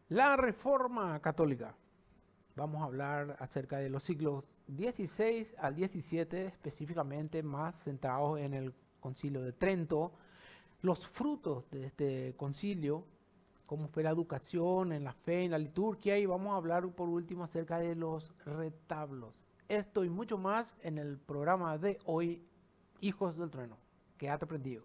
La Reforma Católica. Vamos a hablar acerca de los siglos XVI al XVII, específicamente más centrados en el Concilio de Trento, los frutos de este concilio, cómo fue la educación en la fe, en la liturgia, y vamos a hablar por último acerca de los retablos. Esto y mucho más en el programa de hoy, Hijos del Trueno. Quédate prendido.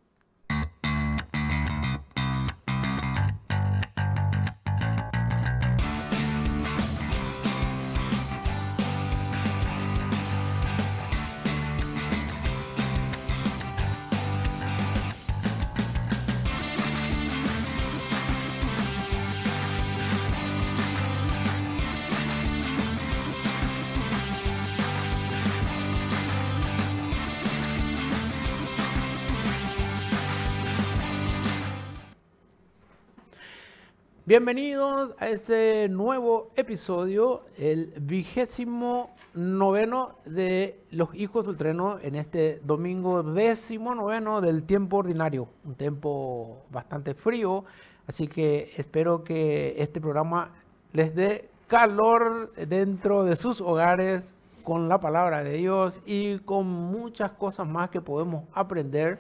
Bienvenidos a este nuevo episodio, el 29º de Los Hijos del Trueno, en este domingo 19º del tiempo ordinario, un tiempo bastante frío, así que espero que este programa les dé calor dentro de sus hogares con la palabra de Dios y con muchas cosas más que podemos aprender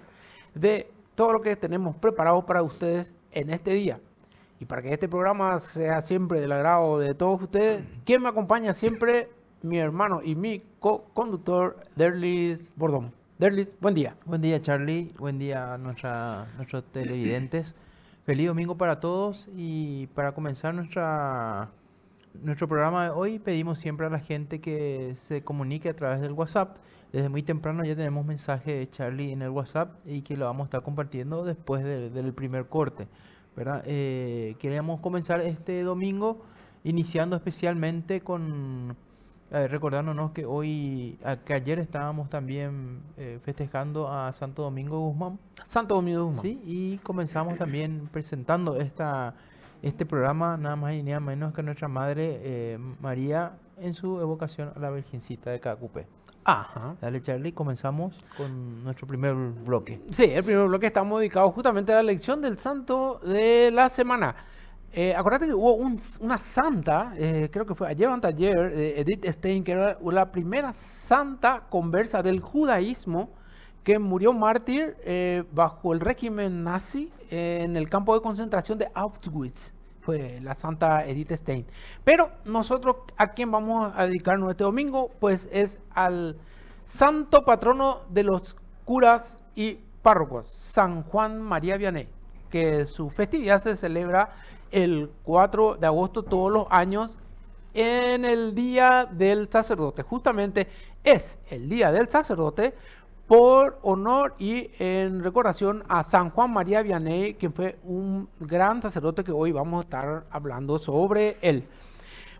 de todo lo que tenemos preparado para ustedes en este día. Y para que este programa sea siempre del agrado de todos ustedes, quien me acompaña siempre, mi hermano y mi co-conductor, Derlis Bordón. Derlis, buen día. Buen día, Charlie. Buen día a nuestros televidentes. Feliz domingo para todos. Y para comenzar nuestro programa de hoy, pedimos siempre a la gente que se comunique a través del WhatsApp. Desde muy temprano ya tenemos mensaje de Charlie en el WhatsApp y que lo vamos a estar compartiendo después del primer corte, ¿verdad? Queremos comenzar este domingo iniciando especialmente con recordándonos que que ayer estábamos también festejando a Santo Domingo Guzmán, Santo Domingo Guzmán. ¿sí? Y comenzamos también presentando este programa nada más y nada menos que nuestra Madre María en su evocación a la Virgencita de Cacupé. Ajá. Dale, Charlie, comenzamos con nuestro primer bloque. Sí, el primer bloque estamos dedicados justamente a la lección del santo de la semana. Acordate que hubo una santa, creo que fue ayer o anteayer, Edith Stein, que era la primera santa conversa del judaísmo que murió mártir bajo el régimen nazi en el campo de concentración de Auschwitz. Fue la santa Edith Stein. Pero nosotros, ¿a quién vamos a dedicarnos este domingo? Pues es al santo patrono de los curas y párrocos, San Juan María Vianney, que su festividad se celebra el 4 de agosto todos los años en el Día del Sacerdote. Justamente es el Día del Sacerdote por honor y en recordación a San Juan María Vianney, quien fue un gran sacerdote que hoy vamos a estar hablando sobre él.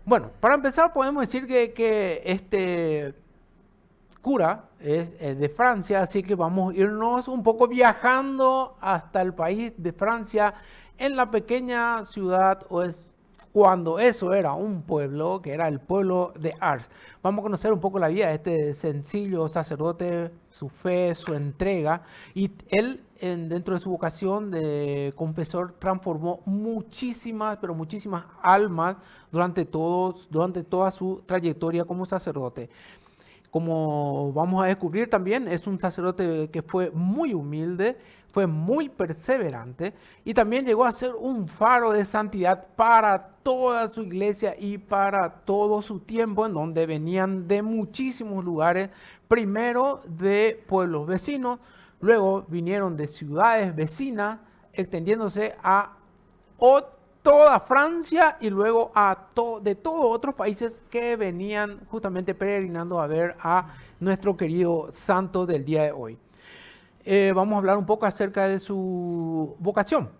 Bueno, para empezar podemos decir que este cura es de Francia, así que vamos a irnos un poco viajando hasta el país de Francia, en la pequeña ciudad, cuando eso era un pueblo, que era el pueblo de Ars. Vamos a conocer un poco la vida de este sencillo sacerdote, su fe, su entrega, y él dentro de su vocación de confesor transformó muchísimas, pero muchísimas almas durante toda su trayectoria como sacerdote. Como vamos a descubrir también, es un sacerdote que fue muy humilde, fue muy perseverante y también llegó a ser un faro de santidad para toda su iglesia y para todo su tiempo, en donde venían de muchísimos lugares, primero de pueblos vecinos, luego vinieron de ciudades vecinas, extendiéndose a toda Francia y luego de todos otros países que venían justamente peregrinando a ver a nuestro querido santo del día de hoy. Vamos a hablar un poco acerca de su vocación.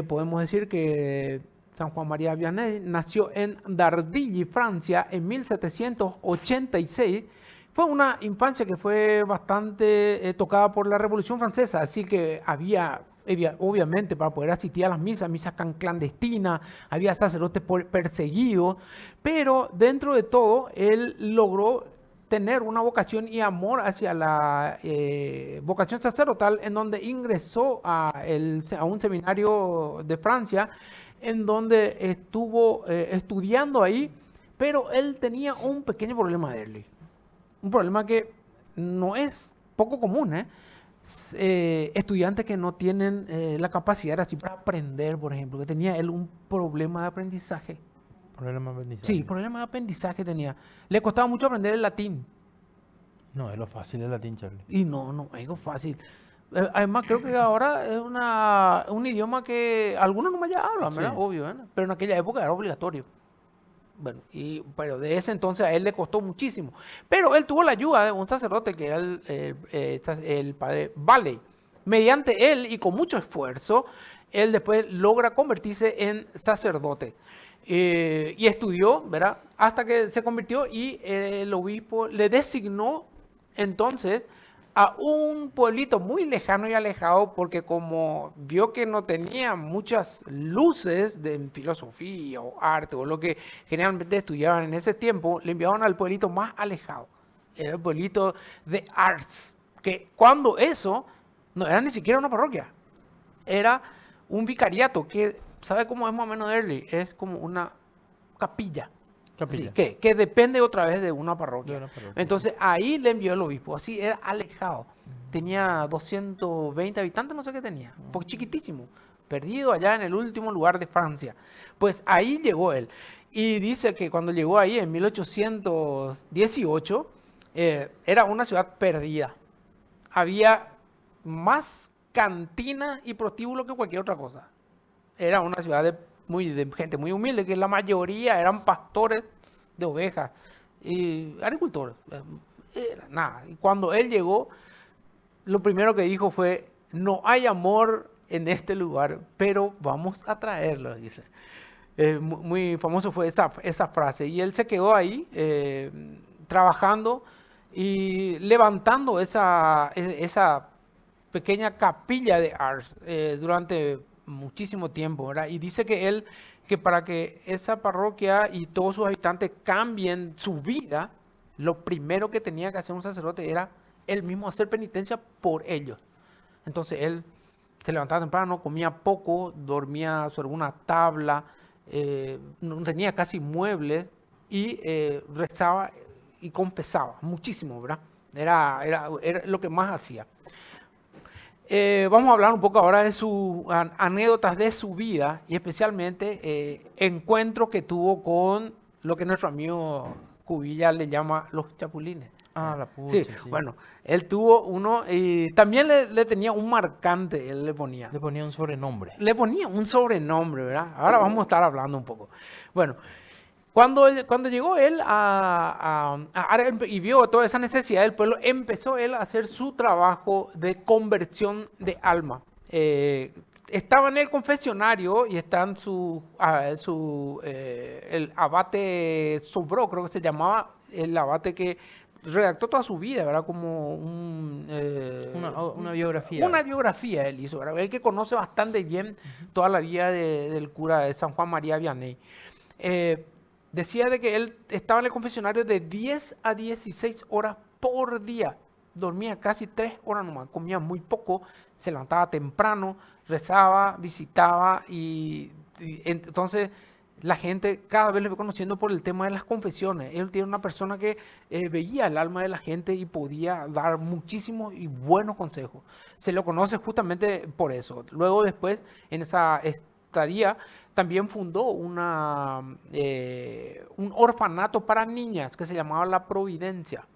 Podemos decir que San Juan María Vianney nació en Dardilly, Francia, en 1786. Fue una infancia que fue bastante tocada por la Revolución Francesa, así que había obviamente para poder asistir a las misas clandestinas, había sacerdotes perseguidos, pero dentro de todo él logró tener una vocación y amor hacia la vocación sacerdotal, en donde ingresó a un seminario de Francia en donde estuvo estudiando ahí, pero él tenía un pequeño problema de early. Un problema que no es poco común, ¿eh? Estudiantes que no tienen la capacidad así para aprender, por ejemplo, que tenía él un problema de aprendizaje. Problema de aprendizaje. Sí, problema de aprendizaje tenía. Le costaba mucho aprender el latín. No, es lo fácil el latín, Charlie. Y no es algo fácil. Además, creo que ahora es un idioma que algunos nomás ya hablan, ¿verdad? Sí. Obvio, ¿verdad? Pero en aquella época era obligatorio. Bueno, pero de ese entonces a él le costó muchísimo. Pero él tuvo la ayuda de un sacerdote que era el padre Valley. Mediante él y con mucho esfuerzo, él después logra convertirse en sacerdote. Y estudió, ¿verdad? Hasta que se convirtió y el obispo le designó entonces a un pueblito muy lejano y alejado, porque como vio que no tenía muchas luces de filosofía o arte o lo que generalmente estudiaban en ese tiempo, le enviaban al pueblito más alejado. Era el pueblito de Ars, que cuando eso no era ni siquiera una parroquia, era un vicariato que, ¿sabe cómo es más o menos early? Es como una capilla. Capilla. Sí, que depende otra vez de una parroquia. De una parroquia, Entonces ahí le envió el obispo, así era alejado. Tenía 220 habitantes, no sé qué tenía, un poco chiquitísimo, perdido allá en el último lugar de Francia. Pues ahí llegó él. Y dice que cuando llegó ahí en 1818, era una ciudad perdida. Había más cantina y prostíbulo que cualquier otra cosa. Era una ciudad de gente muy humilde, que la mayoría eran pastores de ovejas y agricultores. Nada. Y cuando él llegó, lo primero que dijo fue: no hay amor en este lugar, pero vamos a traerlo, dice. Muy famoso fue esa frase. Y él se quedó ahí trabajando y levantando esa pequeña capilla de Ars durante muchísimo tiempo, ¿verdad? Y dice que para que esa parroquia y todos sus habitantes cambien su vida, lo primero que tenía que hacer un sacerdote era él mismo hacer penitencia por ellos. Entonces él se levantaba temprano, comía poco, dormía sobre una tabla, no tenía casi muebles y rezaba y confesaba muchísimo, ¿verdad? Era lo que más hacía. Vamos a hablar un poco ahora de sus anécdotas de su vida y especialmente encuentros que tuvo con lo que nuestro amigo Cubilla le llama los chapulines. Ah, la pucha, Sí, sí. bueno, él tuvo uno y también le tenía un marcante, él le ponía. Le ponía un sobrenombre. Le ponía un sobrenombre, ¿verdad? Ahora vamos a estar hablando un poco. Bueno, cuando llegó él y vio toda esa necesidad del pueblo, empezó él a hacer su trabajo de conversión de alma. Estaba en el confesionario y está en el abate Sobró, creo que se llamaba, el abate que redactó toda su vida, ¿verdad? Como Una biografía. una biografía él hizo, ¿verdad? Él que conoce bastante bien toda la vida del cura de San Juan María Vianney. Decía de que él estaba en el confesionario de 10 a 16 horas por día. Dormía casi 3 horas nomás, comía muy poco, se levantaba temprano, rezaba, visitaba y entonces la gente cada vez le fue conociendo por el tema de las confesiones. Él tiene una persona que veía el alma de la gente y podía dar muchísimos y buenos consejos. Se lo conoce justamente por eso. Luego después, en esa estadía, también fundó un orfanato para niñas que se llamaba La Providencia.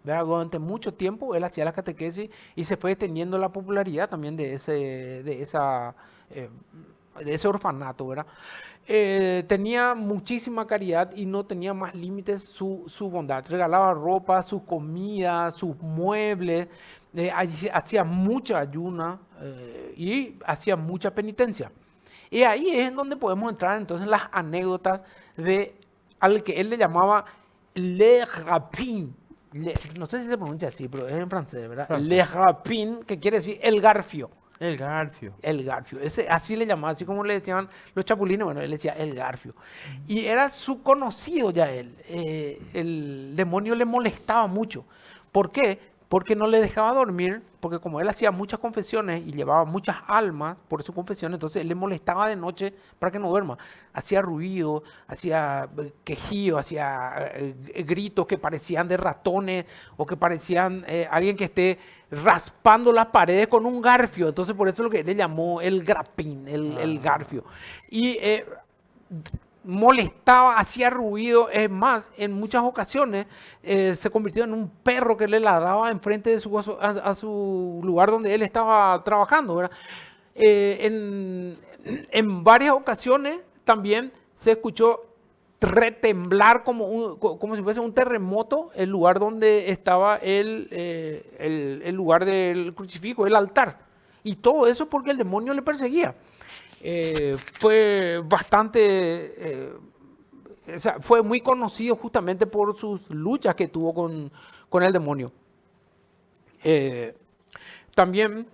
¿Verdad? Durante mucho tiempo él hacía la catequesis y se fue teniendo la popularidad también de ese orfanato, ¿verdad? Tenía muchísima caridad y no tenía más límites su bondad. Regalaba ropa, su comida, sus muebles, hacía mucha ayuna y hacía mucha penitencia. Y ahí es en donde podemos entrar entonces en las anécdotas de al que él le llamaba Le Rapin. No sé si se pronuncia así, pero es en francés, ¿verdad? Francés. Le Rapin, que quiere decir el garfio. El garfio. El garfio. Así le llamaba, así como le decían los chapulines, bueno, él decía el garfio. Y era su conocido ya él. El demonio le molestaba mucho. ¿Por qué? porque no le dejaba dormir, porque como él hacía muchas confesiones y llevaba muchas almas por su confesión, entonces él le molestaba de noche para que no duerma. Hacía ruido, hacía quejido, hacía gritos que parecían de ratones o que parecían alguien que esté raspando las paredes con un garfio. Entonces por eso es lo que le llamó el grapín, el garfio. Y molestaba, hacía ruido, es más, en muchas ocasiones se convirtió en un perro que le ladraba enfrente de a su lugar donde él estaba trabajando, ¿verdad? En varias ocasiones también se escuchó retemblar como si fuese un terremoto el lugar donde estaba el lugar del crucifijo, el altar. Y todo eso porque el demonio le perseguía. Fue bastante, o sea, fue muy conocido justamente por sus luchas que tuvo con el demonio. También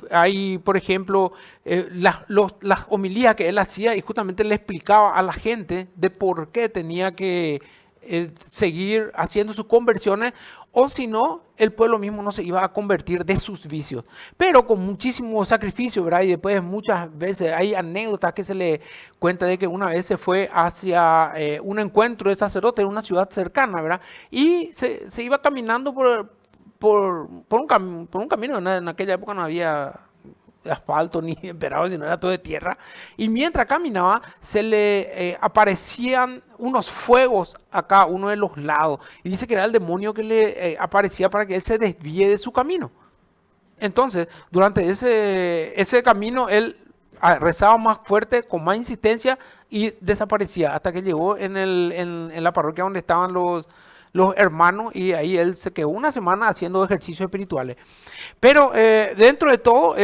hay, por ejemplo, las homilías que él hacía y justamente le explicaba a la gente de por qué tenía que seguir haciendo sus conversiones, o si no, el pueblo mismo no se iba a convertir de sus vicios. Pero con muchísimo sacrificio, ¿verdad? Y después muchas veces hay anécdotas que se le cuenta de que una vez se fue hacia un encuentro de sacerdotes en una ciudad cercana, ¿verdad? Y se iba caminando por un camino. En aquella época no había asfalto ni empedrado, sino era todo de tierra. Y mientras caminaba, se le aparecían unos fuegos a cada uno de los lados. Y dice que era el demonio que le aparecía para que él se desvíe de su camino. Entonces, durante ese camino, él rezaba más fuerte, con más insistencia, y desaparecía hasta que llegó en la parroquia donde estaban los hermanos, y ahí él se quedó una semana haciendo ejercicios espirituales. Pero dentro de todo,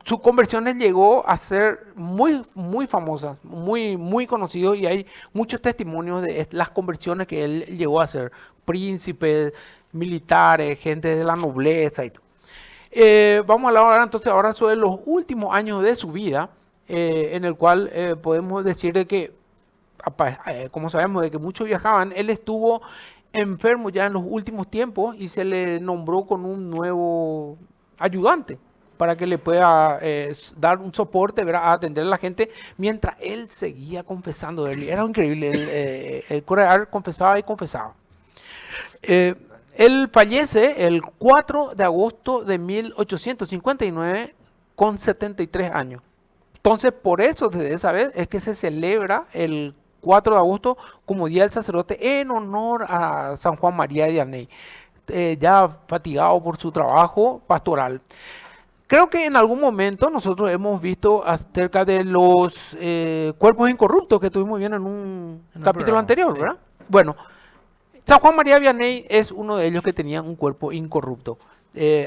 sus conversiones llegó a ser muy, muy famosas, muy, muy conocidos, y hay muchos testimonios de las conversiones que él llegó a hacer. Príncipes, militares, gente de la nobleza y todo. Vamos a hablar entonces ahora sobre los últimos años de su vida, en el cual podemos decir de que, como sabemos, de que muchos viajaban. Él estuvo enfermo ya en los últimos tiempos y se le nombró con un nuevo ayudante para que le pueda dar un soporte, ¿verdad?, a atender a la gente mientras él seguía confesando. Era increíble, el cura de Ars confesaba y confesaba. Él fallece el 4 de agosto de 1859 con 73 años. Entonces, por eso, desde esa vez, es que se celebra el 4 de agosto como Día del Sacerdote en honor a San Juan María de Vianney, ya fatigado por su trabajo pastoral. Creo que en algún momento nosotros hemos visto acerca de los cuerpos incorruptos que estuvimos viendo en un capítulo anterior, sí, ¿verdad? Bueno, San Juan María Vianney es uno de ellos que tenía un cuerpo incorrupto.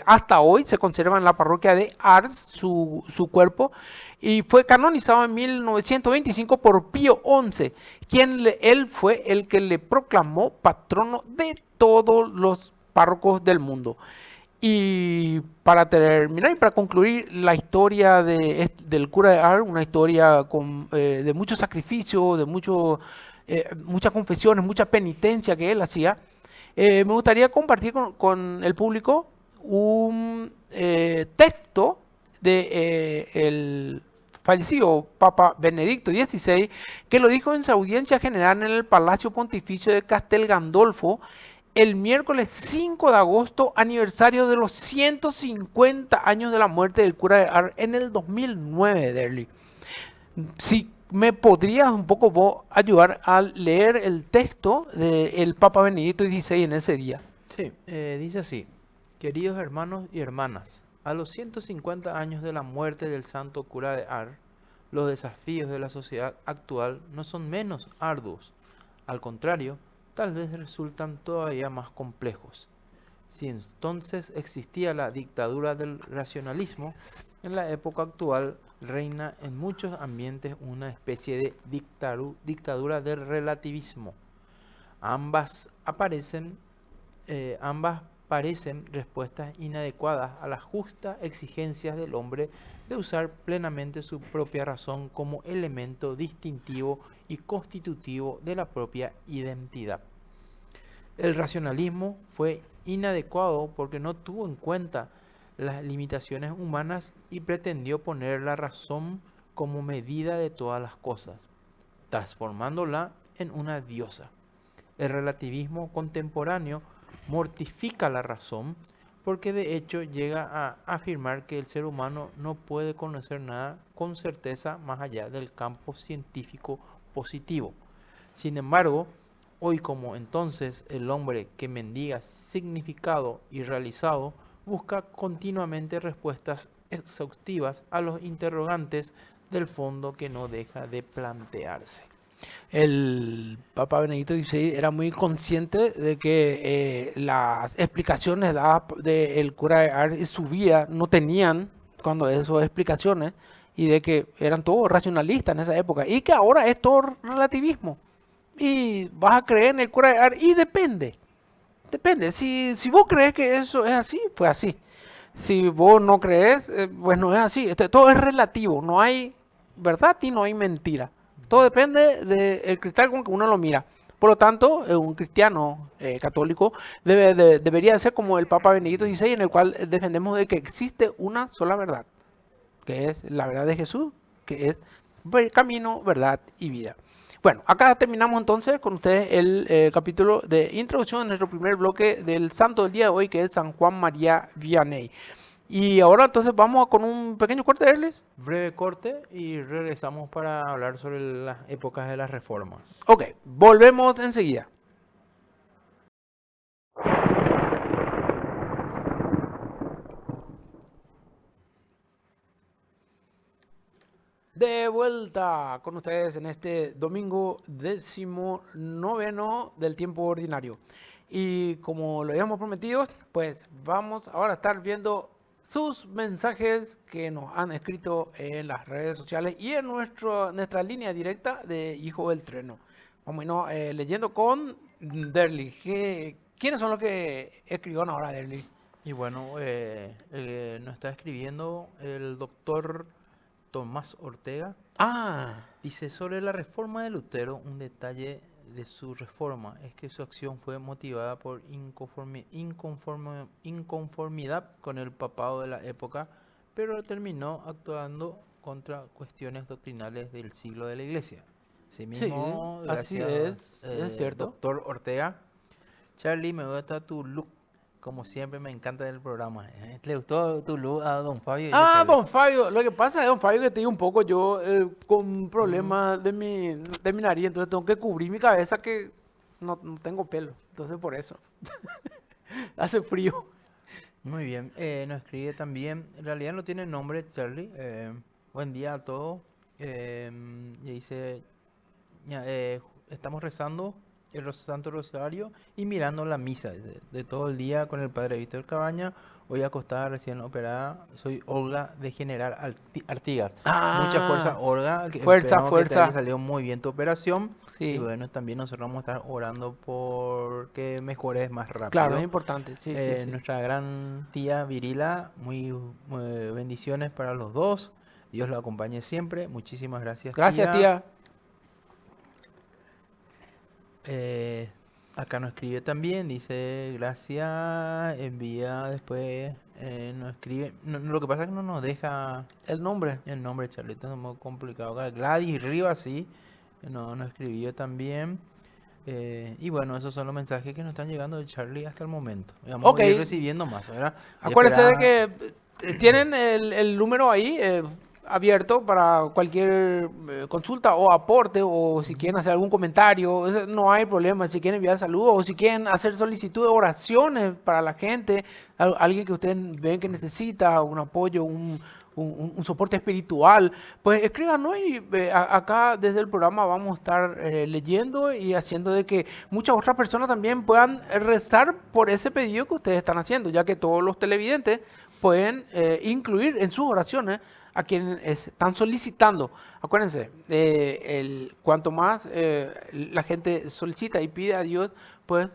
Hasta hoy se conserva en la parroquia de Ars su cuerpo, y fue canonizado en 1925 por Pío XI, él fue el que le proclamó patrono de todos los párrocos del mundo. Y para terminar y para concluir la historia del cura de Ars, una historia de mucho sacrificio, de muchas confesiones, mucha penitencia que él hacía, me gustaría compartir con el público un texto del fallecido Papa Benedicto XVI, que lo dijo en su audiencia general en el Palacio Pontificio de Castel Gandolfo el miércoles 5 de agosto, aniversario de los 150 años de la muerte del cura de Ars en el 2009, Derly. Si me podrías un poco vos ayudar a leer el texto del Papa Benedicto XVI en ese día. Sí, dice así: queridos hermanos y hermanas, a los 150 años de la muerte del santo cura de Ars, los desafíos de la sociedad actual no son menos arduos. Al contrario, tal vez resultan todavía más complejos. Si entonces existía la dictadura del racionalismo, en la época actual reina en muchos ambientes una especie de dictadura del relativismo. Ambas parecen respuestas inadecuadas a las justas exigencias del hombre de usar plenamente su propia razón como elemento distintivo y constitutivo de la propia identidad. El racionalismo fue inadecuado porque no tuvo en cuenta las limitaciones humanas y pretendió poner la razón como medida de todas las cosas, transformándola en una diosa. El relativismo contemporáneo mortifica la razón porque de hecho llega a afirmar que el ser humano no puede conocer nada con certeza más allá del campo científico positivo. Sin embargo, hoy como entonces el hombre que mendiga significado y realizado busca continuamente respuestas exhaustivas a los interrogantes del fondo que no deja de plantearse. El Papa Benedicto XVI era muy consciente de que las explicaciones dadas del cura de Ars y su vida no tenían cuando esas explicaciones y de que eran todos racionalistas en esa época y que ahora es todo relativismo. Y vas a creer en el cura de Ars y depende. Si vos crees que eso es así, fue así. Si vos no crees, pues no es así. Todo es relativo, no hay verdad y no hay mentira. Todo depende del cristal con que uno lo mira. Por lo tanto, un cristiano católico debería ser como el Papa Benedicto XVI, en el cual defendemos de que existe una sola verdad, que es la verdad de Jesús, que es camino, verdad y vida. Bueno, acá terminamos entonces con ustedes el capítulo de introducción en nuestro primer bloque del santo del día de hoy, que es San Juan María Vianney. Y ahora entonces vamos con un pequeño corte, Erles. Breve corte y regresamos para hablar sobre las épocas de las reformas. Ok, volvemos enseguida. De vuelta con ustedes en este domingo 19 del tiempo ordinario. Y como lo habíamos prometido, pues vamos ahora a estar viendo sus mensajes que nos han escrito en las redes sociales y en nuestra línea directa de Hijo del Trueno. Vamos a ir leyendo con Derly. ¿Quiénes son los que escribieron ahora, Derly? Y bueno, nos está escribiendo el doctor Tomás Ortega. Dice, sobre la reforma de Lutero, un detalle de su reforma es que su acción fue motivada por inconformidad con el papado de la época, pero terminó actuando contra cuestiones doctrinales del siglo de la Iglesia. Asimismo, Sí, así gracias, es cierto. doctor Ortega. Charlie, me gusta tu look. Como siempre, me encanta el programa. ¿Le gustó tu look a don Fabio? Don Fabio, lo que pasa es, don Fabio, que te digo un poco, yo con un problema de mi nariz, entonces tengo que cubrir mi cabeza que no tengo pelo, entonces por eso. Hace frío. Muy bien, nos escribe también, en realidad no tiene nombre Charlie, buen día a todos, y dice, estamos rezando el Santo Rosario y mirando la misa de todo el día con el padre Víctor Cabaña, hoy acostada recién operada, soy Olga de General Artigas. Mucha fuerza, Olga, Fuerza. Que te haya salido muy bien tu operación. Sí. Y bueno, también nosotros vamos a estar orando por que mejores más rápido. Claro, es importante. Sí. Nuestra gran tía Virila, muy bendiciones para los dos. Dios lo acompañe siempre. Muchísimas gracias. Gracias, tía. Acá nos escribe también, dice gracias, envía después, nos escribe, lo que pasa es que no nos deja el nombre, Charlito, es muy complicado. Acá Gladys Rivas sí, nos escribió también. Y bueno, esos son los mensajes que nos están llegando de Charlie hasta el momento. Vamos a ir recibiendo más, ¿verdad? Acuérdense de que tienen el número ahí abierto para cualquier consulta o aporte, o si quieren hacer algún comentario, no hay problema. Si quieren enviar saludos o si quieren hacer solicitud de oraciones para la gente, alguien que ustedes ven que necesita un apoyo, un soporte espiritual, pues escríbanos y acá desde el programa vamos a estar leyendo y haciendo de que muchas otras personas también puedan rezar por ese pedido que ustedes están haciendo, ya que todos los televidentes pueden incluir en sus oraciones a quienes están solicitando. Acuérdense, cuanto más la gente solicita y pide a Dios, pues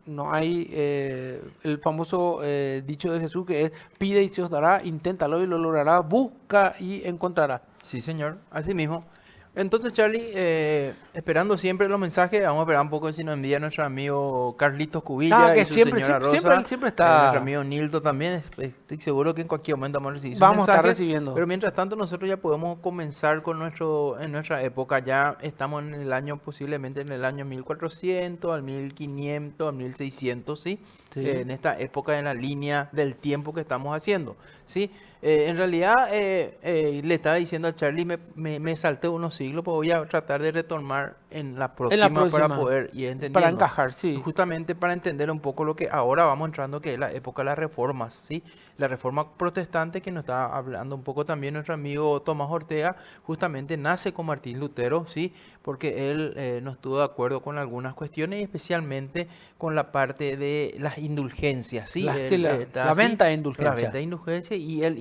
no hay el famoso dicho de Jesús que es: pide y se os dará, inténtalo y lo logrará, busca y encontrará. Sí, señor, así mismo. Entonces, Charlie, esperando siempre los mensajes, vamos a esperar un poco si nos envía nuestro amigo Carlitos Cubilla y Que su siempre, señora siempre, Rosa, siempre nuestro está. amigo Nildo también. Estoy seguro que en cualquier momento vamos a recibir sus Vamos a estar mensajes, recibiendo. pero mientras tanto nosotros ya podemos comenzar con en nuestra época. Ya estamos en el año, posiblemente en el año 1400, al 1500, al 1600, ¿sí? Sí. En esta época, en la línea del tiempo que estamos haciendo, ¿sí? En realidad, le estaba diciendo a Charlie, me salté unos siglos, pues voy a tratar de retomar en la En la próxima para próxima. poder ir Para entendiendo. encajar, sí. Justamente para entender un poco lo que ahora vamos entrando, que es la época de las reformas, ¿sí? La reforma protestante, que nos está hablando un poco también nuestro amigo Tomás Ortega, justamente nace con Martín Lutero, ¿sí? Porque él no estuvo de acuerdo con algunas cuestiones, y especialmente con la parte de las indulgencias, ¿sí? Sí, Él está la así, venta de la indulgencia. venta de indulgencia, y él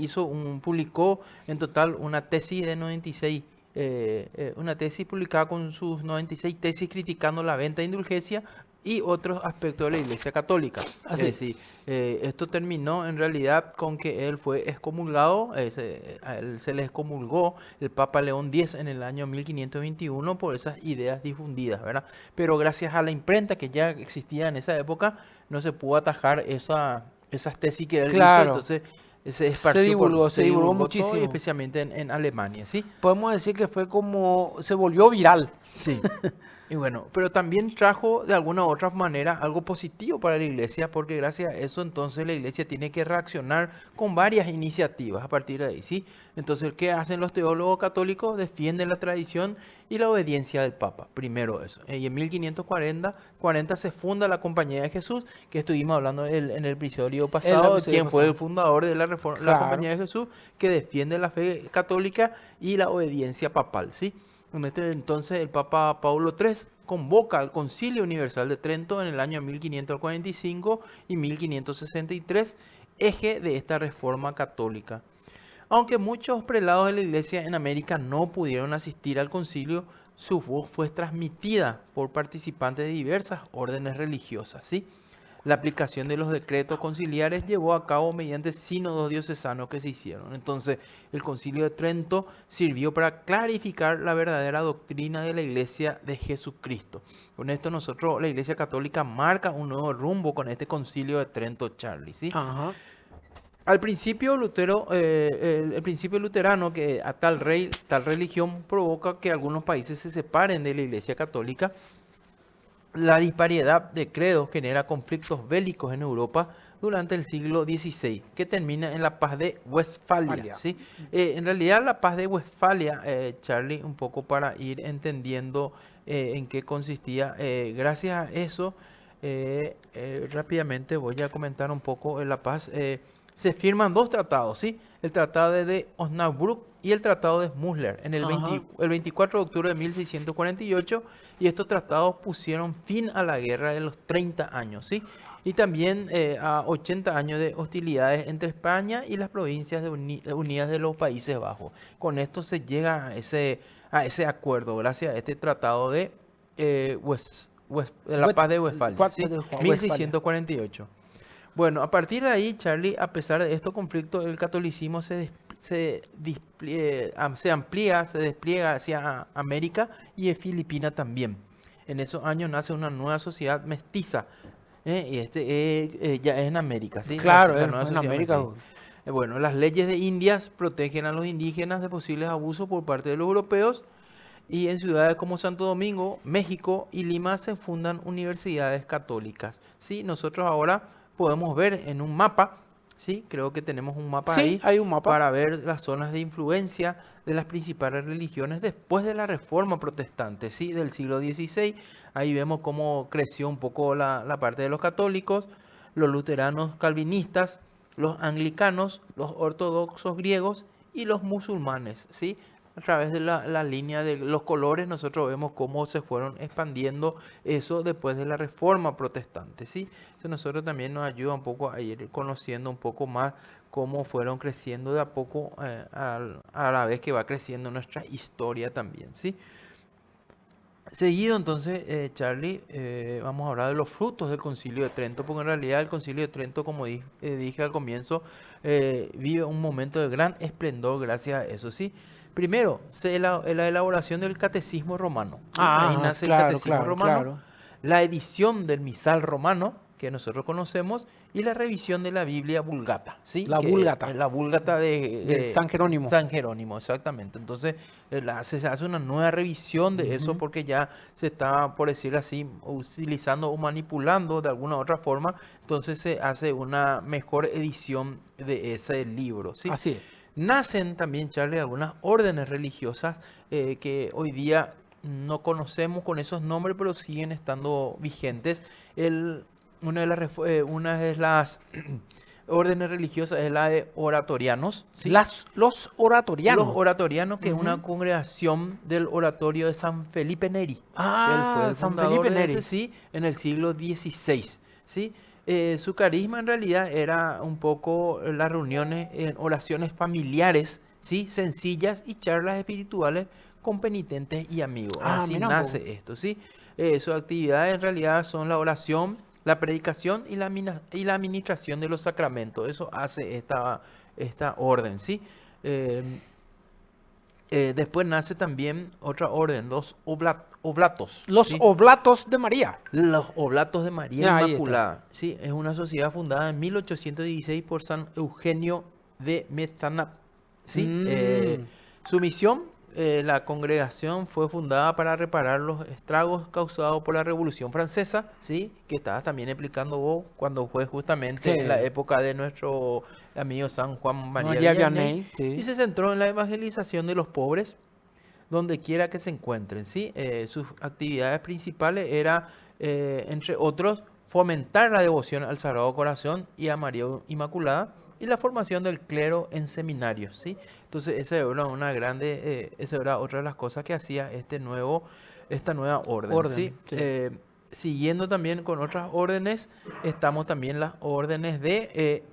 publicó en total una tesis de 96, una tesis publicada con sus 96 tesis criticando la venta de indulgencia y otros aspectos de la Iglesia Católica. Es Así. decir, esto terminó en realidad con que él fue excomulgado, a él se le excomulgó el Papa León X en el año 1521 por esas ideas difundidas, ¿verdad? Pero gracias a la imprenta que ya existía en esa época, no se pudo atajar esas tesis que él hizo, Claro. entonces se esparció Se se divulgó divulgó todo, y muchísimo. especialmente en Alemania, ¿sí? Podemos decir que fue como, se volvió viral. Sí. Y bueno, pero también trajo de alguna u otra manera algo positivo para la iglesia, porque gracias a eso entonces la iglesia tiene que reaccionar con varias iniciativas a partir de ahí, ¿sí? Entonces, ¿qué hacen los teólogos católicos? Defienden la tradición y la obediencia del Papa, primero eso. Y en 1540 se funda la Compañía de Jesús, que estuvimos hablando en el episodio El pasado, de episodio quién fue el pasado. fundador de la Claro. Compañía de Jesús, que defiende la fe católica y la obediencia papal, ¿sí? En este entonces el Papa Paulo III convoca al Concilio Universal de Trento en el año 1545 y 1563, eje de esta reforma católica. Aunque muchos prelados de la iglesia en América no pudieron asistir al concilio, su voz fue transmitida por participantes de diversas órdenes religiosas, ¿sí? La aplicación de los decretos conciliares llevó a cabo mediante sínodos diocesanos que se hicieron. Entonces, el Concilio de Trento sirvió para clarificar la verdadera doctrina de la Iglesia de Jesucristo. Con esto nosotros, la Iglesia Católica, marca un nuevo rumbo con este Concilio de Trento, Charlie, ¿sí? Ajá. Al principio, el principio luterano, que a tal religión provoca que algunos países se separen de la Iglesia Católica. La disparidad de credos genera conflictos bélicos en Europa durante el siglo XVI, que termina en la paz de Westfalia, Falia. ¿sí? En realidad, la paz de Westfalia, Charlie, un poco para ir entendiendo en qué consistía, gracias a eso, rápidamente voy a comentar un poco en la paz. Se firman dos tratados, ¿sí? El tratado de Osnabrück y el tratado de Musler en Ajá. el 24 de octubre de 1648, y estos tratados pusieron fin a la guerra de los 30 años, ¿sí? Y también a 80 años de hostilidades entre España y las provincias unidas de los Países Bajos. Con esto se llega a ese acuerdo, gracias a este tratado de la paz de Westfalia, ¿sí? Westfalia. 1648. Bueno, a partir de ahí, Charlie, a pesar de estos conflictos, el catolicismo se amplía, se despliega hacia América y en Filipinas también. En esos años nace una nueva sociedad mestiza, y ya es en América, ¿sí? Claro, La nueva en sociedad América. mestiza. Bueno, las leyes de Indias protegen a los indígenas de posibles abusos por parte de los europeos, y en ciudades como Santo Domingo, México y Lima se fundan universidades católicas, ¿sí? Nosotros ahora podemos ver en un mapa, ¿sí? Creo que tenemos un mapa Sí, ahí hay un mapa. para ver las zonas de influencia de las principales religiones después de la Reforma Protestante, ¿sí? Del siglo XVI. Ahí vemos cómo creció un poco la parte de los católicos, los luteranos calvinistas, los anglicanos, los ortodoxos griegos y los musulmanes, ¿sí? A través de la línea de los colores nosotros vemos cómo se fueron expandiendo eso después de la Reforma Protestante, ¿sí? Eso nosotros también nos ayuda un poco a ir conociendo un poco más cómo fueron creciendo de a poco, a la vez que va creciendo nuestra historia también, ¿sí? Seguido entonces, Charlie, vamos a hablar de los frutos del Concilio de Trento, porque en realidad el Concilio de Trento, como dije al comienzo, vive un momento de gran esplendor gracias a eso, ¿sí? Primero, la elaboración del catecismo romano. ¿Sí? Ahí Ah, nace el claro, catecismo claro, romano, claro. la edición del misal romano, que nosotros conocemos, y la revisión de la Biblia Vulgata, ¿sí? La Que Vulgata es la Vulgata de San Jerónimo. San Jerónimo, exactamente. Entonces, se hace una nueva revisión de eso Ujú. porque ya se está, por decir así, utilizando o manipulando de alguna u otra forma. Entonces se hace una mejor edición de ese libro, ¿sí? Así es. Nacen también, Charlie, algunas órdenes religiosas que hoy día no conocemos con esos nombres, pero siguen estando vigentes. El, una de las órdenes religiosas es la de oratorianos, ¿sí? Los Los oratorianos. oratorianos, que es una Ujú. congregación del oratorio de San Felipe Neri. Él fue Ah, el San fundador Felipe de ese, Neri. sí, en el siglo XVI, ¿sí? Su carisma en realidad era un poco las reuniones en oraciones familiares, ¿sí? Sencillas y charlas espirituales con penitentes y amigos. Ah, Así mira un poco. nace esto, ¿sí? Sus actividades en realidad son la oración, la predicación y la administración de los sacramentos. Eso hace esta orden, ¿sí? Eh, Después nace también otra orden, los oblatos, Los ¿sí? oblatos de María. Los Oblatos de María Mira, ahí está. Inmaculada, ¿sí? Es una sociedad fundada en 1816 por San Eugenio de Mestanap, ¿sí? Mm, Su misión, la congregación fue fundada para reparar los estragos causados por la Revolución Francesa, ¿sí? Que estabas también explicando vos cuando fue justamente en la sí. época de nuestro amigo San Juan María María Vianney, Vianney, y sí. se centró en la evangelización de los pobres donde quiera que se encuentren, ¿sí? Sus actividades principales era, entre otros, fomentar la devoción al Sagrado Corazón y a María Inmaculada y la formación del clero en seminarios, ¿sí? Entonces, esa era otra de las cosas que hacía esta nueva orden, ¿sí? Orden, sí. Siguiendo también con otras órdenes, estamos también las órdenes de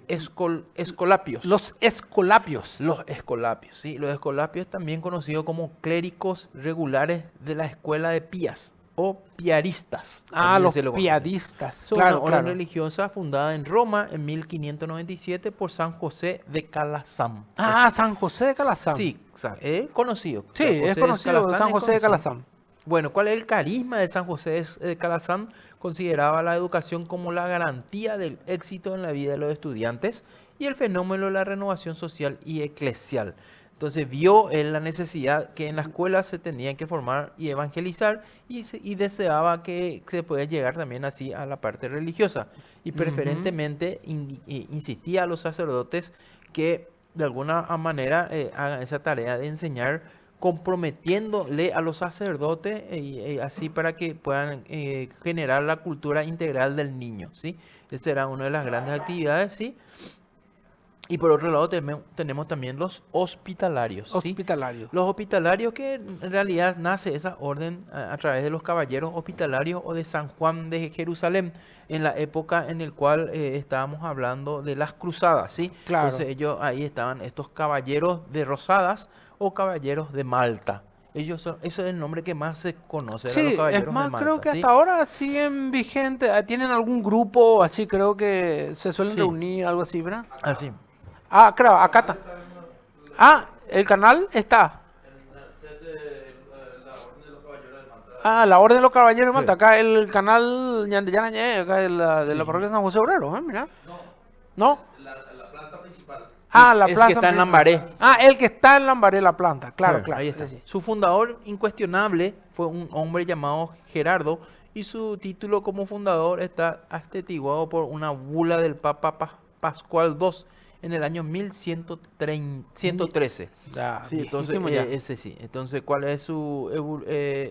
escolapios. Los escolapios. Los escolapios, ¿sí? Los escolapios también conocidos como clérigos regulares de la escuela de Pías o piaristas, Ah, también los se lo conoce. piadistas. Son una Claro, orden claro. religiosa fundada en Roma en 1597 por San José de Calazán. Ah, San José de Calazán. Sí, es conocido. Sí, San es José de conocido Calazán San es José de conocido. Calazán. Bueno, ¿cuál es el carisma de San José de Calazán? Consideraba la educación como la garantía del éxito en la vida de los estudiantes y el fenómeno de la renovación social y eclesial. Entonces vio él la necesidad que en la escuela se tenían que formar y evangelizar y deseaba que se pueda llegar también así a la parte religiosa. Y Ujú. preferentemente insistía a los sacerdotes que de alguna manera hagan esa tarea de enseñar comprometiéndole a los sacerdotes y así para que puedan generar la cultura integral del niño, ¿sí? Esa era una de las grandes actividades, ¿sí? Y por otro lado tenemos también los hospitalarios, ¿sí? Hospitalario. Los hospitalarios que en realidad nace esa orden a través de los caballeros hospitalarios o de San Juan de Jerusalén, en la época en el cual estábamos hablando de las cruzadas, ¿sí? Claro. Entonces ellos ahí estaban estos caballeros de Rosadas o caballeros de Malta. Eso es el nombre que más se conoce, eran los Sí, es caballeros de más, creo Malta, que hasta ¿sí? ahora siguen vigentes. Tienen algún grupo así, creo que se suelen Sí, reunir, algo así, ¿verdad? así. Ah, claro, acá está. Ah, el canal está. Ah, la Orden de los Caballeros de Sí. Malta. Acá el canal Ñandeyana, acá de la Sí. parroquia de San José Obrero, mira. ¿No? Y Ah, la es que plaza está en principal. Lambaré. Ah, el que está en Lambaré, la planta. Claro, claro. Ahí está. Sí. Su fundador incuestionable fue un hombre llamado Gerardo y su título como fundador está atestiguado por una bula del Papa Pascual II en el año 1113. Ya, Sí, entonces viejísimo ya. ese sí. Entonces, ¿cuál es su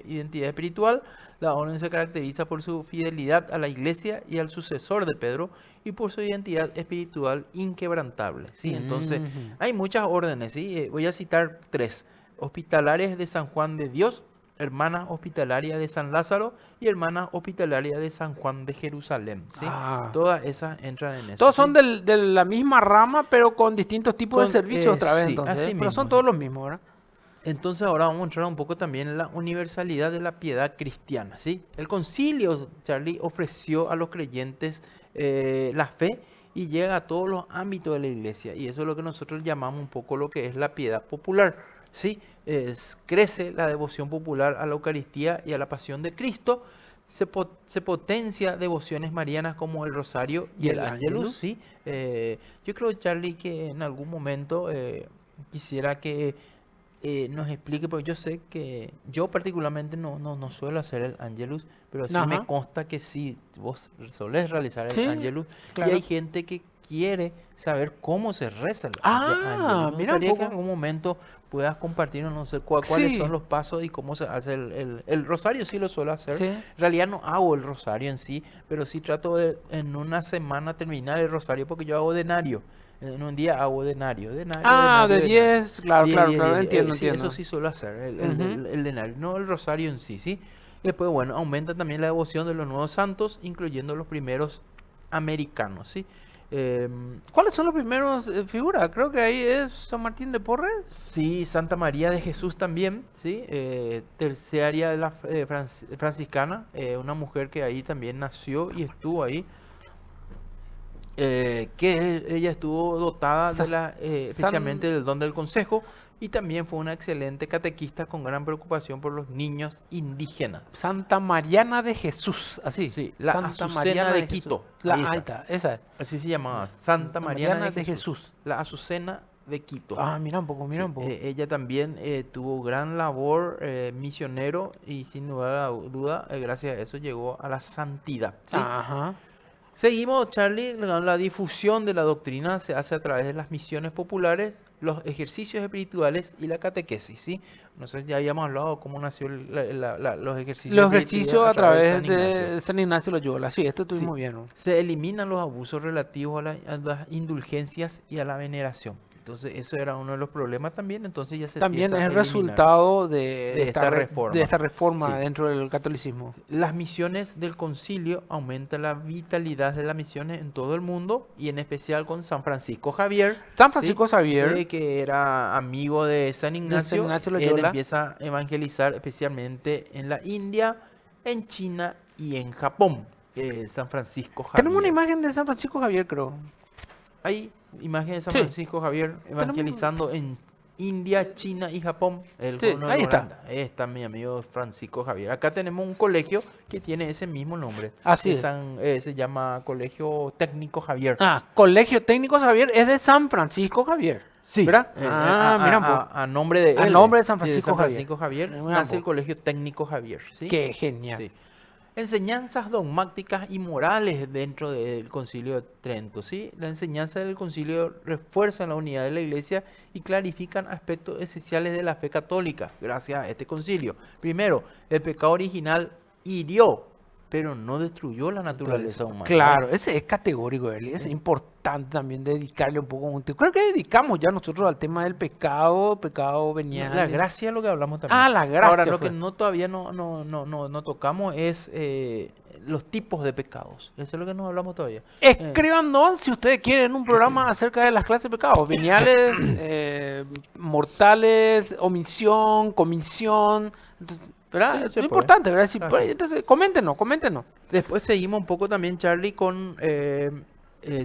identidad espiritual? La orden se caracteriza por su fidelidad a la iglesia y al sucesor de Pedro y por su identidad espiritual inquebrantable. ¿Sí? Entonces, Ujú. hay muchas órdenes, ¿sí? Voy a citar tres. Hospitalarias de San Juan de Dios, hermana hospitalaria de San Lázaro y hermana hospitalaria de San Juan de Jerusalén, ¿sí? Ah. Todas esas entran en eso, Todos son ¿sí? de la misma rama, pero con distintos tipos de servicios otra vez, Sí, entonces. así Pero son mismo, todos sí. los mismos, ¿verdad? Entonces ahora vamos a entrar un poco también en la universalidad de la piedad cristiana, ¿sí? El concilio, Charlie, ofreció a los creyentes la fe y llega a todos los ámbitos de la iglesia. Y eso es lo que nosotros llamamos un poco lo que es la piedad popular, ¿sí? Crece la devoción popular a la Eucaristía y a la Pasión de Cristo. Se potencia devociones marianas como el Rosario y Y el el Ángelus, Ángelus. ¿sí? Yo creo, Charlie, que en algún momento quisiera que nos explique, porque yo sé que yo particularmente no suelo hacer el Angelus, pero sí me Ajá. consta que sí, vos solés realizar el Sí, Angelus y claro. hay gente que quiere saber cómo se reza el Angelus. Ah, Me mira un gustaría que en poco. algún momento puedas compartirnos, no sé cuáles son Sí, los pasos y cómo se hace el rosario, sí lo suelo hacer. sí. En realidad no hago el rosario en sí, pero sí trato de en una semana terminar el rosario porque yo hago denario. En un día hago denario, denario, Ah, denario, de denario. 10, claro, 10 claro, 10 claro, 10 entiendo, sí, eso entiendo. sí suelo hacer, Ujú. el denario, no el rosario en sí, ¿sí? Y después, bueno, aumenta también la devoción de los nuevos santos, incluyendo los primeros americanos, ¿sí? ¿Cuáles son los primeros figuras? Creo que ahí es San Martín de Porres. Sí, Santa María de Jesús también, ¿sí? Terciaria de la franciscana, una mujer que ahí también nació y estuvo ahí, ella estuvo dotada de Sa- la, San, especialmente del don del consejo y también fue una excelente catequista con gran preocupación por los niños indígenas. Santa Mariana de Jesús, así. Sí, la Santa Azucena Mariana de de Jesús. Quito, ahí Ahí está, está, esa es. así se llamaba, Santa Santa Mariana Mariana de de Jesús, Jesús. la Azucena de Quito. Ah, mira un poco, mira Sí, un poco. ella también tuvo gran labor misionero y sin lugar a duda, gracias a eso llegó a la santidad, ¿sí? Ajá. Seguimos, Charlie, la difusión de la doctrina se hace a través de las misiones populares, los ejercicios espirituales y la catequesis, ¿sí? Nosotros ya habíamos hablado de cómo nació los ejercicios Los espirituales ejercicios a a través de través San Ignacio. de San Ignacio Loyola. Sí, esto Sí, estuvimos viendo. se eliminan los abusos relativos a las indulgencias y a la veneración. Entonces, eso era uno de los problemas también, entonces ya se También empieza es a el eliminar resultado de de esta de reforma. esta reforma Sí. dentro del catolicismo. Las misiones del concilio aumentan la vitalidad de las misiones en todo el mundo y en especial con San Francisco Javier, San ¿sí? Francisco Xavier Que era amigo de San de San Ignacio. Ignacio Él Loyola. empieza a evangelizar especialmente en la India, en China y en Japón. San Francisco Tenemos una Javier. imagen de San Francisco Javier, creo. Hay imágenes de San Sí, Francisco Javier tenemos. evangelizando en India, China y Japón. El Sí, cono de ahí está. Holanda. Ahí está mi amigo Francisco Javier. Acá tenemos un colegio que tiene ese mismo nombre. Así es. Se llama Colegio Técnico Javier. Ah, Colegio Técnico Xavier es de San Francisco Javier. Sí, ¿Verdad? Ah, mira un poco. a nombre de A él. nombre de San De Francisco San Javier. Francisco Javier Mira un nace el poco. Colegio Técnico Javier. ¿Sí? Qué genial. Sí. Enseñanzas dogmáticas y morales dentro del Concilio de Trento, ¿sí? La enseñanza del concilio refuerza la unidad de la Iglesia y clarifican aspectos esenciales de la fe católica, gracias a este concilio. Primero, el pecado original hirió, pero no destruyó la naturaleza humana. Claro, ese es categórico, Eli. Es importante también dedicarle un poco un tiempo. Creo que dedicamos ya nosotros al tema del pecado, pecado venial. La gracia es lo que hablamos también. Ah, la gracia Ahora, lo fue. que todavía no tocamos es los tipos de pecados. Eso es lo que no hablamos todavía. Escríbanos si ustedes quieren un programa acerca de las clases de pecados. Veniales, mortales, omisión, comisión. ¿Verdad? Sí, Es se puede. importante, ¿verdad? Si, Ah, pues, sí. entonces, coméntenos. Después seguimos un poco también, Charlie,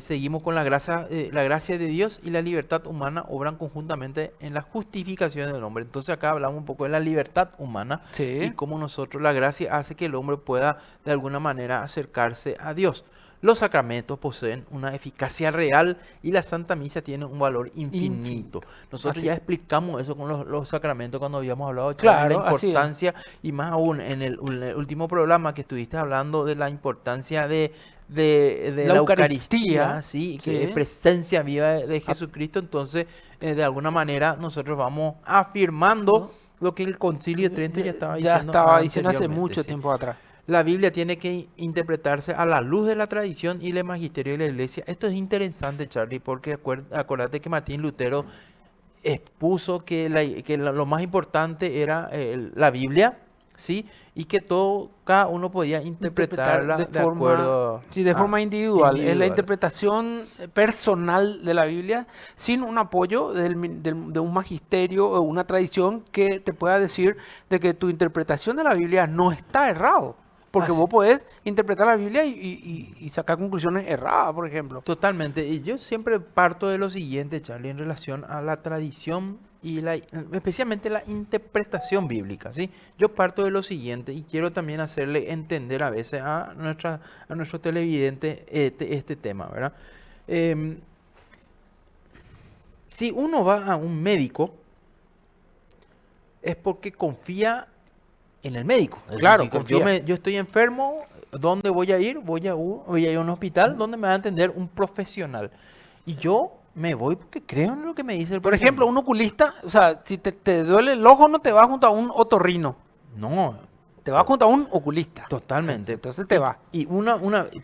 seguimos con la gracia de Dios y la libertad humana obran conjuntamente en la justificación del hombre. Entonces acá hablamos un poco de la libertad humana y Sí. cómo nosotros, la gracia hace que el hombre pueda de alguna manera acercarse a Dios. Los sacramentos poseen una eficacia real y la Santa Misa tiene un valor infinito. Nosotros Así. ya explicamos eso con los sacramentos cuando habíamos hablado, Charlie, Claro, la así es. importancia y más aún en el último programa que estuviste hablando de la importancia de La la Eucaristía, Eucaristía, ¿sí? Que sí. es presencia viva de Jesucristo. Entonces, de alguna manera, nosotros vamos afirmando lo que el Concilio de Trento ya estaba diciendo hace anteriormente, mucho sí. tiempo atrás. La Biblia tiene que interpretarse a la luz de la tradición y el magisterio de la Iglesia. Esto es interesante, Charlie, porque acuérdate que Martín Lutero expuso que, lo más importante era la Biblia, ¿sí? Y que cada uno podía interpretarla de acuerdo sí, de forma individual. Es la individual. interpretación personal de la Biblia sin un apoyo de un magisterio o una tradición que te pueda decir de que tu interpretación de la Biblia no está errado. Porque Así. vos podés interpretar la Biblia y sacar conclusiones erradas, por ejemplo. Totalmente. Y yo siempre parto de lo siguiente, Charlie, en relación a la tradición y especialmente la interpretación bíblica, ¿sí? Yo parto de lo siguiente y quiero también hacerle entender a veces a nuestro televidente este tema, ¿verdad? Em, si uno va a un médico, es porque confía en el médico. Es Claro, decir, confía. yo estoy enfermo, ¿dónde voy a ir? Voy a ir a un hospital donde me va a atender un profesional. Y yo me voy porque creo en lo que me dice el Por ejemplo, profesional. un oculista, o sea, si te duele el ojo, no te vas junto a un otorrino, No, te vas junto a un oculista. totalmente. Entonces te vas.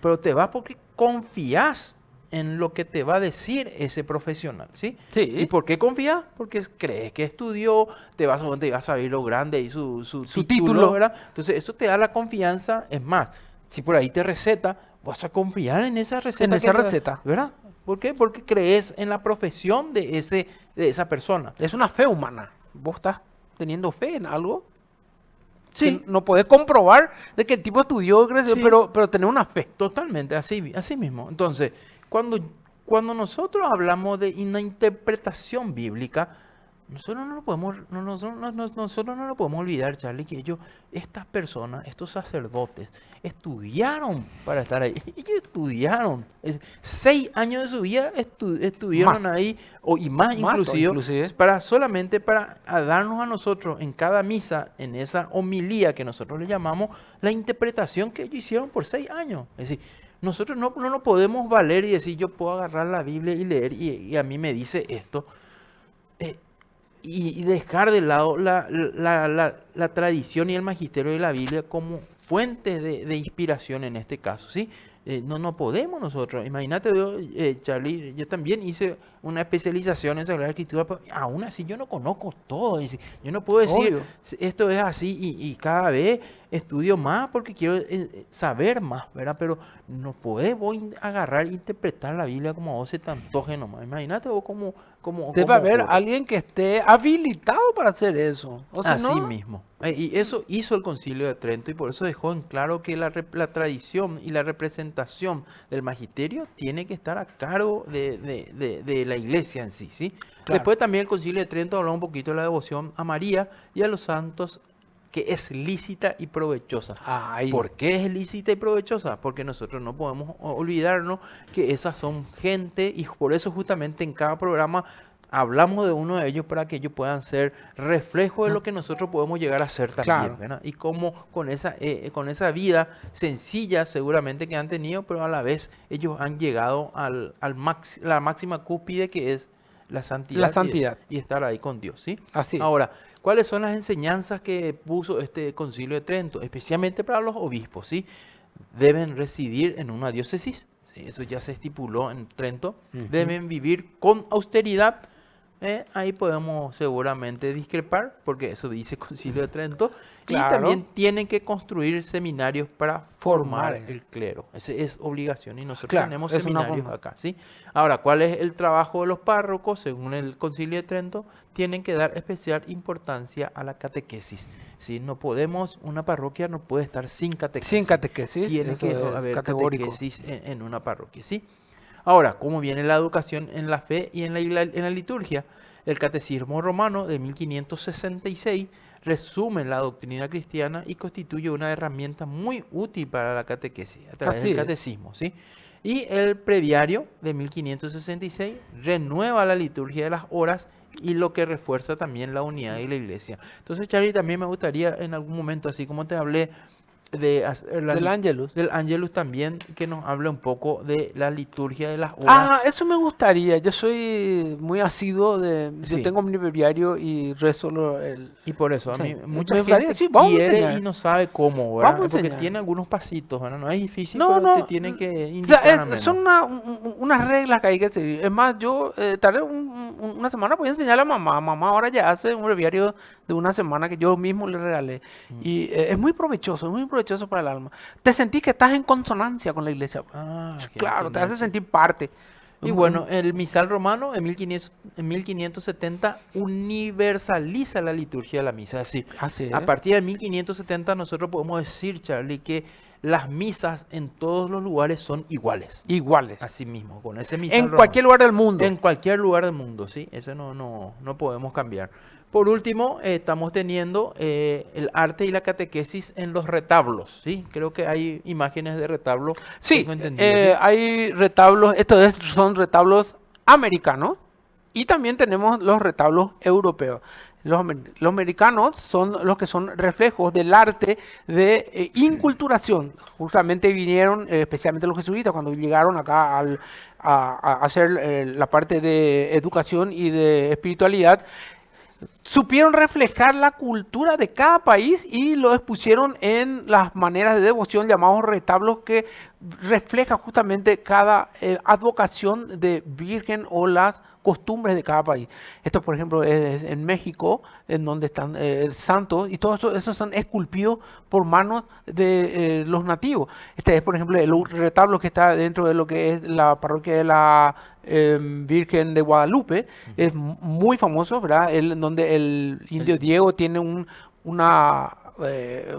Pero te vas porque confías en lo que te va a decir ese profesional, ¿sí? ¿Y Sí, por qué confías? Porque crees que estudió, te vas a ver lo grande y su su título, título. ¿verdad? Entonces eso te da la confianza. Es más, si por ahí te receta, vas a confiar en esa En receta esa que te da, receta. ¿verdad? ¿Por qué? Porque crees en la profesión de esa persona. Es una fe humana. Vos estás teniendo fe en algo que Sí, no podés comprobar de que el tipo estudió, creció, sí. pero tener una fe. Totalmente, así mismo. Entonces, cuando nosotros hablamos de una interpretación bíblica, nosotros no lo podemos, nosotros no lo podemos olvidar, Charlie, que estas personas, estos sacerdotes, estudiaron para estar ahí. Ellos estudiaron. 6 años de su vida estuvieron Más, ahí, y más inclusive, inclusive. solamente para darnos a nosotros en cada misa, en esa homilía que nosotros le llamamos, la interpretación que ellos hicieron por 6 años. Es decir, nosotros no nos podemos valer y decir, yo puedo agarrar la Biblia y leer y a mí me dice esto. eh, y dejar de lado la tradición y el magisterio de la Biblia como fuentes de inspiración en este caso, ¿sí? No podemos nosotros. Imagínate, Charlie, yo también hice una especialización en Sagrada Escritura, pero aún así yo no conozco todo. Es decir, yo no puedo decir, Obvio. esto es así y cada vez estudio más porque quiero saber más, ¿verdad? Pero no podemos agarrar e interpretar la Biblia como a vos se te antoje nomás. Imagínate vos cómo Debe haber ocurre. alguien que esté habilitado para hacer eso. O si Así no, mismo. Y eso hizo el Concilio de Trento y por eso dejó en claro que la tradición y la representación del magisterio tiene que estar a cargo de la iglesia en sí, ¿sí? claro. Después también el Concilio de Trento habló un poquito de la devoción a María y a los santos, que es lícita y provechosa. Ay, ¿Por qué es lícita y provechosa? Porque nosotros no podemos olvidarnos que esas son gente y por eso justamente en cada programa hablamos de uno de ellos para que ellos puedan ser reflejo de lo que nosotros podemos llegar a ser también, claro. ¿verdad? Y cómo con esa vida sencilla seguramente que han tenido, pero a la vez ellos han llegado la máxima cúspide que es la La santidad, santidad. y estar ahí con Dios, ¿sí? Así es. Ahora, ¿cuáles son las enseñanzas que puso este Concilio de Trento? Especialmente para los obispos, ¿sí? Deben residir en una diócesis, ¿sí? Eso ya se estipuló en Trento. Ujú. Deben vivir con austeridad. Ahí podemos seguramente discrepar, porque eso dice Concilio de Trento. Y Claro. también tienen que construir seminarios para formar Formar. el clero. Esa es obligación y nosotros Claro, tenemos es una seminarios forma. acá, ¿sí? Ahora, ¿cuál es el trabajo de los párrocos? Según el Concilio de Trento, tienen que dar especial importancia a la catequesis, ¿sí? No podemos, una parroquia no puede estar sin catequesis. Sin catequesis, Tiene eso que es haber categórico. catequesis en una parroquia, ¿sí? Ahora, ¿cómo viene la educación en la fe y en la liturgia? El Catecismo Romano de 1566 resume la doctrina cristiana y constituye una herramienta muy útil para la catequesis a través Así del es. catecismo, ¿sí? Y el Breviario de 1566 renueva la liturgia de las horas y lo que refuerza también la unidad de la iglesia. Entonces, Charlie, también me gustaría en algún momento, así como te hablé de hacer Del Ángelus. del Angelus, también que nos hable un poco de la liturgia de las horas. Ah, eso me gustaría. Yo soy muy asiduo Yo Sí. tengo mi breviario y rezo el... Y por eso, a Sí, mí me mucha gustaría, gente sí, vamos a quiere enseñar. y no sabe cómo, ¿verdad? Vamos a Porque enseñar. tiene algunos pasitos, ¿verdad? No es difícil, No, pero te no. tienen que O sea, indicar al menos. son unas reglas que hay que seguir. Es más, yo tarde una semana voy a enseñarle a mamá. Mamá ahora ya hace un breviario de una semana que yo mismo le regalé. Y es muy provechoso para el alma. Te sentís que estás en consonancia con la iglesia. Ah, qué Claro, te hace genial, sí. sentir parte. Y bueno, el misal romano en 1570 universaliza la liturgia de la misa. Así, Así a es. partir de 1570 nosotros podemos decir, Charlie, que las misas en todos los lugares son iguales. Iguales. Así mismo, con ese misal En romano. cualquier lugar del mundo. En cualquier lugar del mundo, ¿sí? Eso no podemos cambiar. Por último, estamos teniendo el arte y la catequesis en los retablos, ¿sí? Creo que hay imágenes de retablo, Sí, tengo entendido, ¿sí? hay retablos, son retablos americanos y también tenemos los retablos europeos. Los americanos son los que son reflejos del arte de inculturación. Justamente vinieron, especialmente los jesuitas, cuando llegaron acá a hacer la parte de educación y de espiritualidad, supieron reflejar la cultura de cada país y lo expusieron en las maneras de devoción llamados retablos que refleja justamente cada advocación de virgen o las costumbres de cada país. Esto, por ejemplo, es en México, en donde están santos, y todo eso son esculpidos por manos de los nativos. Este es, por ejemplo, el retablo que está dentro de lo que es la parroquia de la Virgen de Guadalupe. Es muy famoso, ¿verdad? En donde el indio Diego tiene una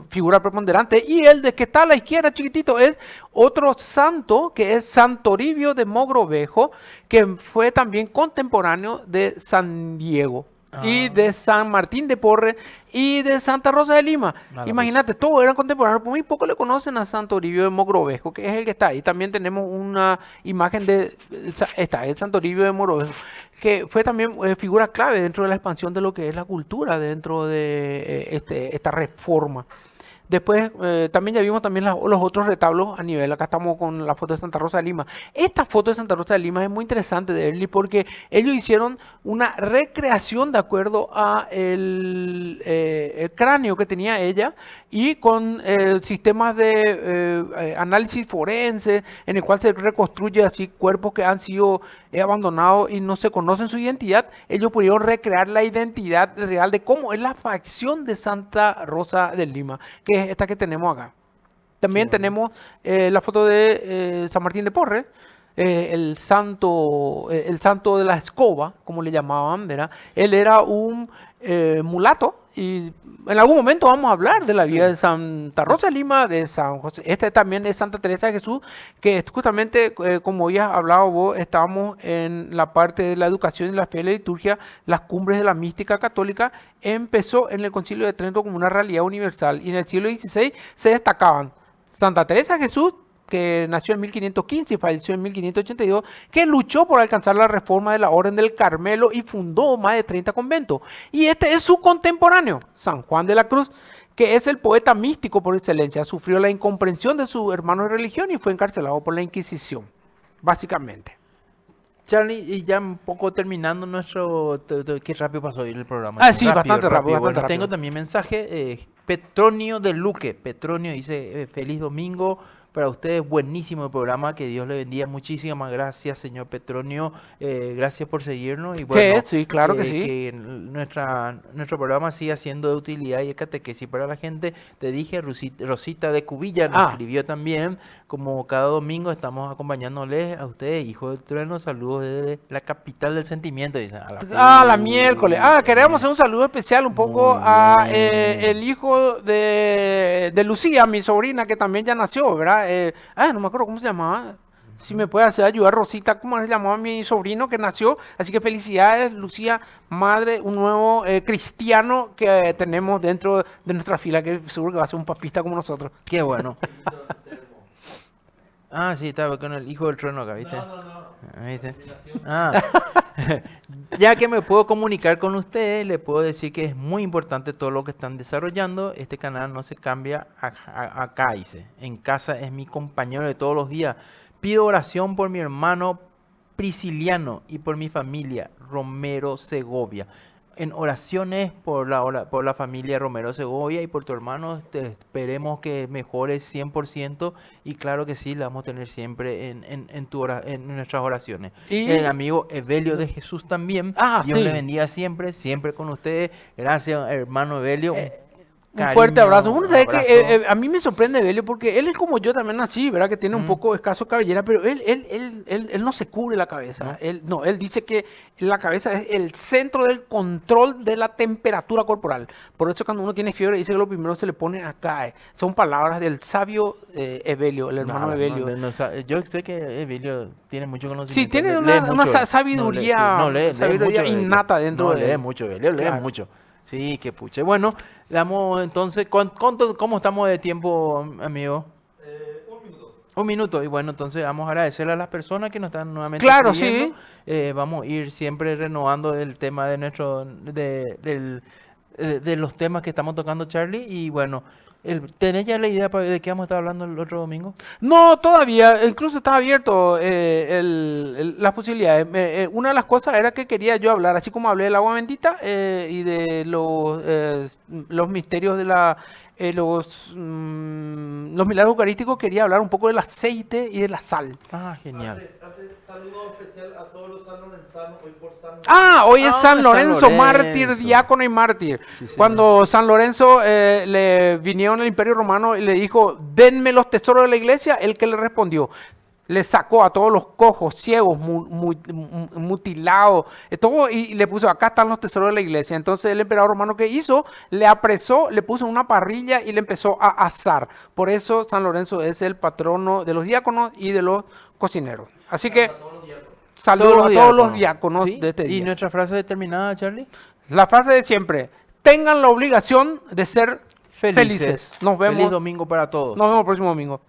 figura preponderante, y el de que está a la izquierda chiquitito es otro santo que es San Toribio de Mogrovejo, que fue también contemporáneo de San Diego y de San Martín de Porres y de Santa Rosa de Lima. Imagínate, todos eran contemporáneos, muy poco le conocen a San Toribio de Mogrovejo, que es el que está ahí. También tenemos una imagen de el San Toribio de Mogrovejo, que fue también figura clave dentro de la expansión de lo que es la cultura dentro de esta reforma. Después también ya vimos también los otros retablos a nivel. Acá estamos con la foto de Santa Rosa de Lima. Esta foto de Santa Rosa de Lima es muy interesante de Erly porque ellos hicieron una recreación de acuerdo a el cráneo que tenía ella, y con sistemas de análisis forense en el cual se reconstruye así cuerpos que han sido abandonados y no se conocen su identidad. Ellos pudieron recrear la identidad real de cómo es la facción de Santa Rosa de Lima, que es esta que tenemos acá. También tenemos la foto de San Martín de Porres, el santo de la escoba, como le llamaban, ¿verdad? Él era un mulato, y en algún momento vamos a hablar de la vida de Santa Rosa de Lima, de San José. Este también es Santa Teresa de Jesús, que justamente, como habías hablado vos, estábamos en la parte de la educación y la fe y la liturgia. Las cumbres de la mística católica empezó en el Concilio de Trento como una realidad universal, y en el siglo XVI se destacaban Santa Teresa de Jesús, que nació en 1515 y falleció en 1582, que luchó por alcanzar la reforma de la Orden del Carmelo y fundó más de 30 conventos. Y este es su contemporáneo, San Juan de la Cruz, que es el poeta místico por excelencia. Sufrió la incomprensión de sus hermanos de religión y fue encarcelado por la Inquisición, básicamente. Charlie, y ya un poco terminando nuestro... Qué rápido pasó hoy el programa. Sí, bastante rápido. Bueno, tengo también mensaje. Petronio de Luque. Petronio dice, feliz domingo para ustedes, buenísimo el programa, que Dios le bendiga. Muchísimas gracias, señor Petronio. Gracias por seguirnos. Y bueno, Sí, claro que sí. Que nuestro programa siga siendo de utilidad y de catequesis para la gente. Te dije, Rosita de Cubilla nos escribió también. Como cada domingo estamos acompañándoles a ustedes, hijo del trueno. Saludos desde la capital del sentimiento. Dice, la miércoles. Queremos hacer un saludo especial un poco a el hijo de Lucía, mi sobrina, que también ya nació, ¿verdad? No me acuerdo cómo se llamaba. Si me puede hacer ayudar, Rosita, ¿cómo se llamaba mi sobrino que nació? Así que felicidades, Lucía, madre, un nuevo cristiano que tenemos dentro de nuestra fila, que seguro que va a ser un papista como nosotros. Qué bueno. Sí, estaba con el hijo del trueno acá, ¿viste? ¿Viste? Ya que me puedo comunicar con ustedes, le puedo decir que es muy importante todo lo que están desarrollando. Este canal no se cambia acá, dice. En casa es mi compañero de todos los días. Pido oración por mi hermano Prisciliano y por mi familia, Romero Segovia. En oraciones por la familia Romero Segovia y por tu hermano, esperemos que mejores 100%, y claro que sí, la vamos a tener siempre en nuestras oraciones. ¿Y? El amigo Evelio de Jesús también, Dios le bendiga siempre con ustedes. Gracias, hermano Evelio. Un fuerte abrazo. Uno sabe abrazo. que a mí me sorprende Belio porque él es como yo también así, ¿verdad? Que tiene un poco escaso cabellera, pero él no se cubre la cabeza. Él dice que la cabeza es el centro del control de la temperatura corporal. Por eso cuando uno tiene fiebre dice que lo primero se le pone acá. Son palabras del sabio Evelio, el hermano de Evelio. Yo sé que Evelio tiene mucho conocimiento. Sí, tiene lee una mucho. sabiduría, Lee sabiduría mucho innata Evelio. dentro No, de lee él. mucho Evelio, lee Claro. mucho. Sí, qué puche. Bueno, damos entonces, ¿cómo estamos de tiempo, amigo? Un minuto. Y bueno, entonces vamos a agradecerle a las personas que nos están nuevamente Claro, escribiendo. sí. Vamos a ir siempre renovando el tema de de los temas que estamos tocando, Charlie. Y bueno, ¿tenés ya la idea de qué vamos a estar hablando el otro domingo? No, todavía, incluso estaba abierto las posibilidades. Una de las cosas era que quería yo hablar, así como hablé del agua bendita y de los misterios de los milagros eucarísticos, quería hablar un poco del aceite y de la sal. Ah, genial. Antes, saludo especial a todos los sanlorenzanos, hoy por San Hoy es San San Lorenzo, mártir, Lorenzo. diácono y mártir. Sí, señor. Cuando San Lorenzo le vinieron al Imperio Romano y le dijo, denme los tesoros de la iglesia, el que le respondió, le sacó a todos los cojos, ciegos, mutilados, todo, y le puso, acá están los tesoros de la iglesia. Entonces el emperador romano, ¿qué hizo? Le apresó, le puso en una parrilla y le empezó a asar. Por eso San Lorenzo es el patrono de los diáconos y de los cocineros. Así que saludos a todos los diáconos ¿Sí? de este ¿Y día. nuestra frase determinada, Charlie? La frase de siempre, tengan la obligación de ser Felices. felices. Nos vemos. Feliz domingo para todos. Nos vemos el próximo domingo.